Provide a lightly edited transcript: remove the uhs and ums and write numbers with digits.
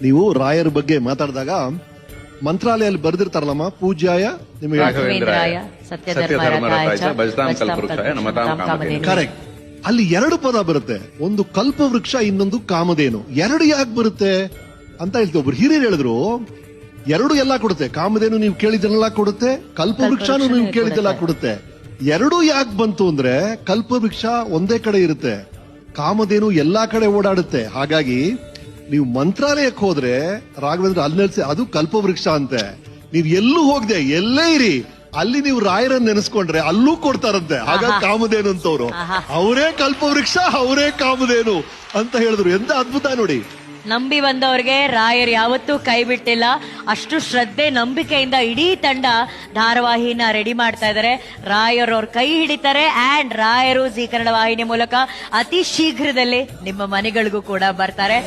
ನೀವು ರಾಯರ ಬಗ್ಗೆ ಮಾತಾಡಿದಾಗ ಮಂತ್ರಾಲಯಲ್ಲಿ ಬರೆದಿರ್ತಾರಲ್ಲಮ್ಮ, ಪೂಜ್ಯಾಯ ನಿಮಗೆ ರಾಘವೇಂದ್ರಾಯ ಸತ್ಯಧರ್ಮರತಾಯ ಚ ಭಜತಾಂ ಕಲ್ಪವೃಕ್ಷಾಯ ನಮತಾಂ ಕಾಮಧೇನು. ಕರೆಕ್ಟ್. ಅಲ್ಲಿ 2 ಪದ ಬರುತ್ತೆ, ಒಂದು ಕಲ್ಪವೃಕ್ಷ, ಇನ್ನೊಂದು ಕಾಮಧೇನು. 2 ಯಾಕೆ ಬರುತ್ತೆ ಅಂತ ಹೇಳ್ತೀವಿ. ಒಬ್ರು ಹಿರಿಯರು ಹೇಳಿದ್ರು, 2 ಎಲ್ಲಾ ಕೊಡುತ್ತೆ. ಕಾಮಧೇನು ನೀವು ಕೇಳಿದ್ದೆಲ್ಲ ಕೊಡುತ್ತೆ, ಕಲ್ಪವೃಕ್ಷನೂ ನೀವು ಕೇಳಿದ್ದೆಲ್ಲ ಕೊಡುತ್ತೆ. 2 ಯಾಕೆ ಬಂತು ಅಂದ್ರೆ, ಕಲ್ಪವೃಕ್ಷ ಒಂದೇ ಕಡೆ ಇರುತ್ತೆ, ಕಾಮಧೇನು ಎಲ್ಲಾ ಕಡೆ ಓಡಾಡುತ್ತೆ. ಹಾಗಾಗಿ ನೀವು ಮಂತ್ರಾಲಯಕ್ಕೆ ಹೋದ್ರೆ ರಾಘವೇಂದ್ರ ಅಲ್ಲಿ ನೆಲೆಸಿ, ಅದು ಕಲ್ಪವೃಕ್ಷ ಅಂತೆ. ನೀವು ಎಲ್ಲೂ ಹೋಗದೆ ಎಲ್ಲೇ ಇರಿ, ಅಲ್ಲಿ ನೀವು ರಾಯರನ್ನ ನೆನೆಸ್ಕೊಂಡ್ರೆ ಅಲ್ಲೂ ಕೊಡ್ತಾರಂತೆ. ಹಾಗಾಗಿ ಕಾಮಧೇನು ಅಂತವ್ರು, ಅವರೇ ಕಲ್ಪವೃಕ್ಷ, ಅವರೇ ಕಾಮಧೇನು ಅಂತ ಹೇಳಿದ್ರು. ಎಂತ ಅದ್ಭುತ ನೋಡಿ. ನಂಬಿ ಬಂದವ್ರಿಗೆ ರಾಯರು ಯಾವತ್ತೂ ಕೈ ಬಿಟ್ಟಿಲ್ಲ. ಅಷ್ಟು ಶ್ರದ್ಧೆ ನಂಬಿಕೆಯಿಂದ ಇಡೀ ತಂಡ ಧಾರಾವಾಹಿನ ರೆಡಿ ಮಾಡ್ತಾ ಇದ್ದಾರೆ. ರಾಯರು ಅವ್ರ ಕೈ ಹಿಡಿತಾರೆ ಅಂಡ್ ರಾಯರು ಜೀ ಕನ್ನಡ ವಾಹಿನಿ ಮೂಲಕ ಅತಿ ಶೀಘ್ರದಲ್ಲೇ ನಿಮ್ಮ ಮನೆಗಳಿಗೂ ಕೂಡ ಬರ್ತಾರೆ.